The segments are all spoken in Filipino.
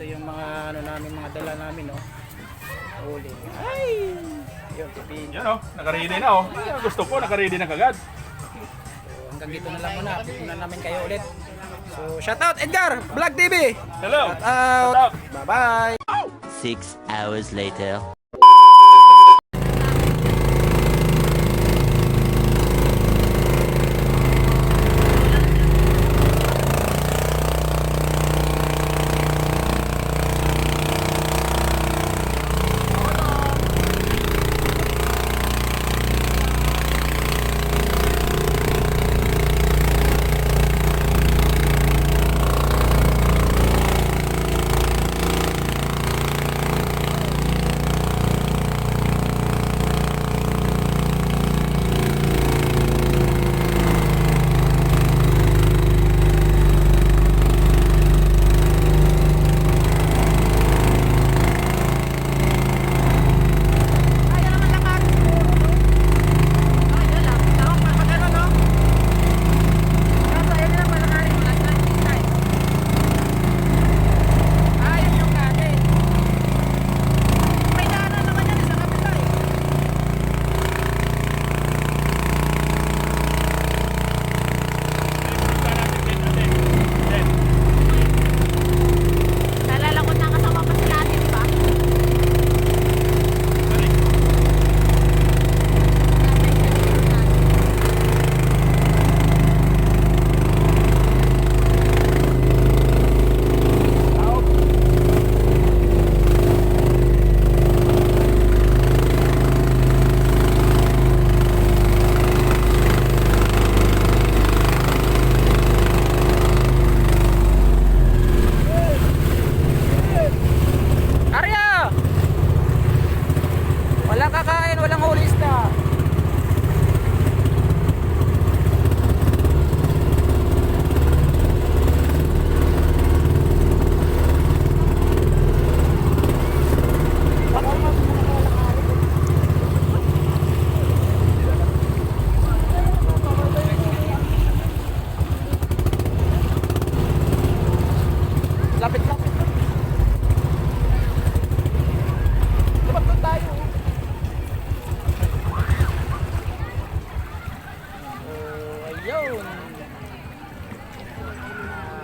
ito yung mga ano namin, mga dala namin, no. Huli. Ay! Yun, pipin. Yan o, nakaready na o. Gusto ko, nakaready na kagad. So, hanggang dito na lang muna. Update na namin kayo ulit. So, shout out Edgar, Vlog TV. Hello. Shout out. Shout out. Bye-bye. 6 hours later.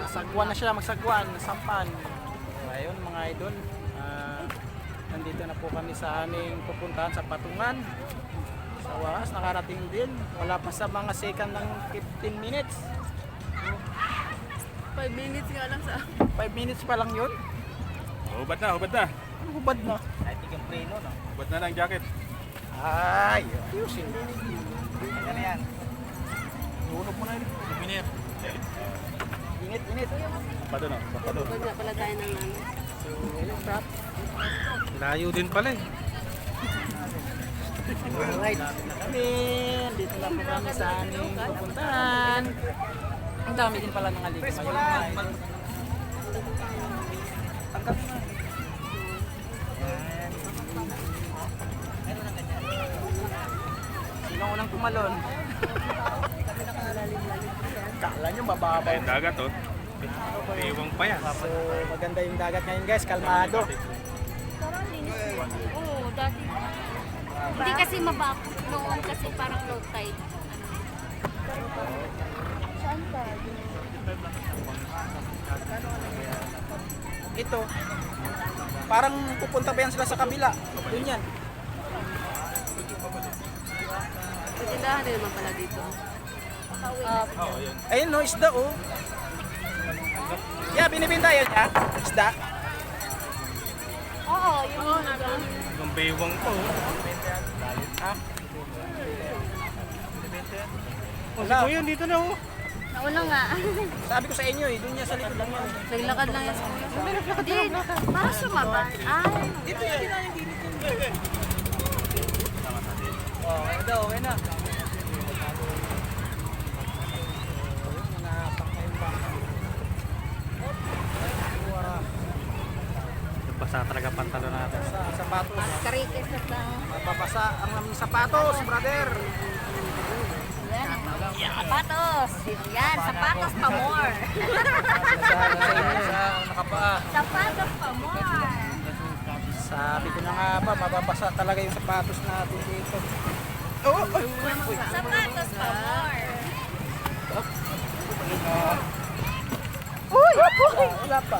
Sagwan na siya, magsagwan, sampan. So, ayun mga idol, nandito na po kami sa aming pupuntahan sa Patungan. Sa wakas, nakarating din. Wala pa sa mga second ng 15 minutes. 5 minutes nga lang sa... 5 minutes pa lang yun. Hubad na, hubad na. Ano hubad na? Hubad na lang jacket. Ay, ayusin. Ano yan? Hulog mo na yun. Minute. Init, init. Sampado na, sampado. Huwag na pala tayo ng ano. So, ayun, crap. Layo din pala eh. Alright, na kami. Dito na po kami sa aming pupuntahan. Ang dami din pala ng aligo ngayon. Tangkap na. Ayan. Sino unang tumalon? Kala nyo mababa Ay, dagat oh. Iwang pa yan. So maganda yung dagat ngayon guys, kalmado. Parang linis. Oo, dati. Hindi kasi mababa. Noon kasi parang low tide. Saan pa? Ito, parang pupunta pa yan sila sa kabila. Yun yan. Patindahan din naman pala dito. Ayun no, isda oh. Yeah, binibinta yan niya. Isda. Oo, yung Yung baywang ko. Ha? Wala. Oh, yun, dito na oh. nauna nga. Sabi ko sa inyo eh, doon niya sa likod lang yan. Naglakad lang yan sa kuya. Hindi, para sumaba. Ay, Dito yan, dito yung gilid yun. Oh, okay na, okay na. Basa talaga pantalon natin. Sa sapatos. karikis at Mapapasa ang aming sapatos, brother. yan. Sapatos. Yan, sapatos pa more. Sa nakapaa. Sapatos pa Sabi ko na nga ba, mababasa talaga yung sapatos natin dito. Oh, Sapatos pa more. Uy! Wala pa.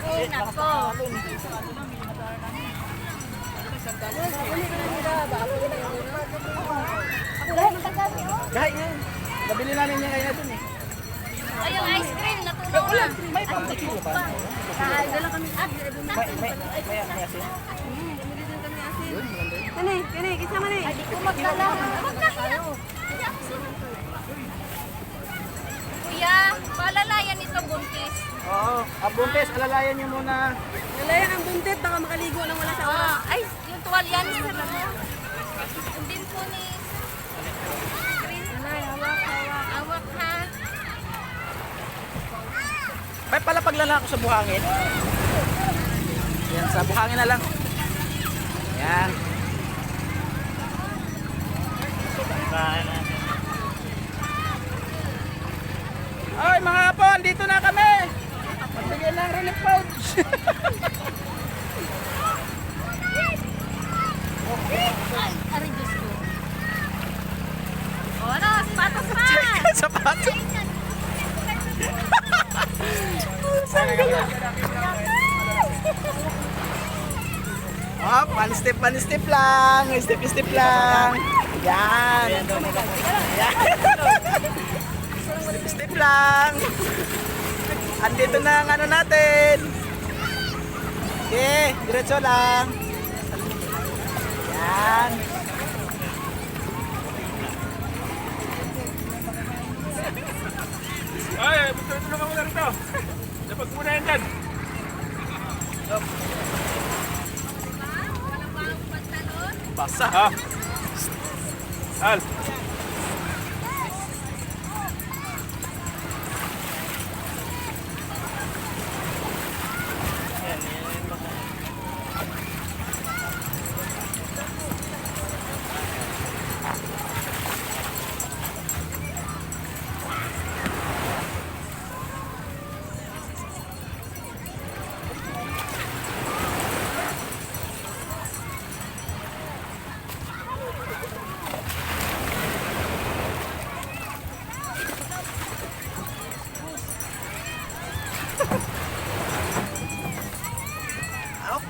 Ay, nako. Dahil yan. Nabili namin niya kayo na dun eh. Ay, yung ice cream, natunaw na. May pang-kilo ba? Dala kami. May asin. Kani, kisama ni. Ay, di ko magdala. Wag na siya. Hindi ako sinunod. Kuya, paalalayan ito buntis. Oo. Buntes, alalayan niyo muna. Nalayan ang buntit, baka makaligo lang wala sa oras. Ay, yung tuwalya ni Sir Ramo. Yung din po ni Green. Awak ha. May pala paglala ako sa buhangin. Yan, sa buhangin na lang. Yan. Ay, mga hapon, dito na kami. Pagbigyan ng relief pouch. Ay, aray Diyos ko. O ano, sapatos pa. Sapatos. Oh, pan-step lang. Step lang. Yan. Yan. Step lang. Andito na ang ano natin. Okay, diretso lang. Yan. Ay, tulungan mo na rito. Dapat muna yan dyan. Basa. Ha? Al.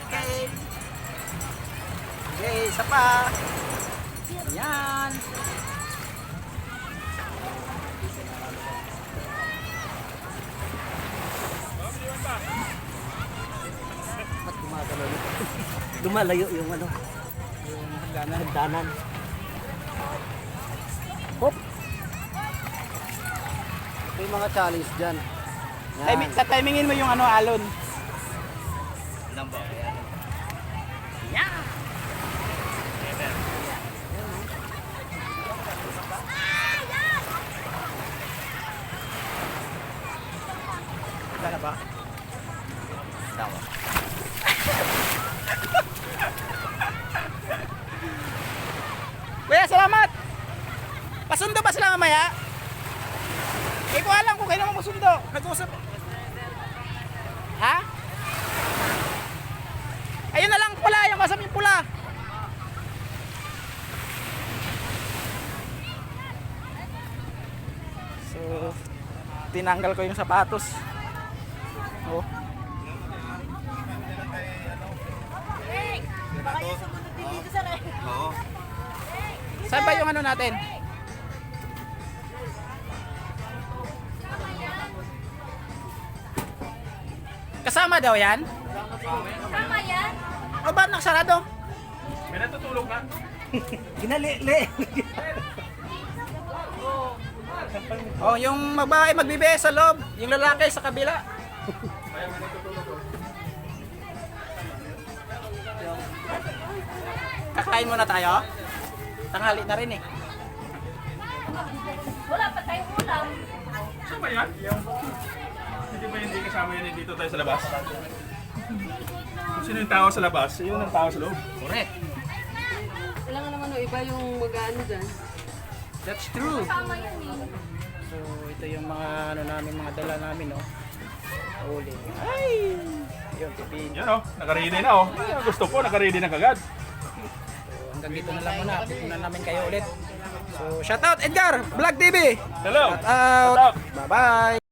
Okay. Okay, isa pa. Yan. Ba't gumagalaw yun? Lumalayo yung ano. Yung hagdanan. Hop. Ito yung mga challenge dyan. Sa timingin mo yung ano, alon. Wala na ba? Tawa. Kuya, salamat! Pasundo ba sila mamaya? Hindi ko alam kung kailan mo masundo. Nag-usap. Ha? Ayun na lang pula, yung kasama yung pula. So, tinanggal ko yung sapatos. Oh. Saan ba yung ano natin? Kasama daw yan? Tama yan. O ba nakasarado? May natutulog na. Ginali-li. Oh, yung babae magbibigay sa loob, yung lalaki sa kabila. Kakain muna tayo. Tanghali na rin eh. Wala pa tayong ulam. Saan ba yan? Hindi ba hindi kasama yan dito tayo sa labas? Kung sino yung tao sa labas, yun ang tao sa loob. Correct. Kailangan naman iba yung mag-ano dyan. That's true. Tama yan eh. So, ito yung mga ano namin, mga dala namin, oh. Uli. Ay! Yun, tipid. Yan oh, nakaready na oh. Yan, gusto ko, nakaready na kagad. So, hanggang dito na lang muna. Update muna namin kayo ulit. So, shout out Edgar! Vlog TV! Hello! Shout out! Shout out! Bye-bye!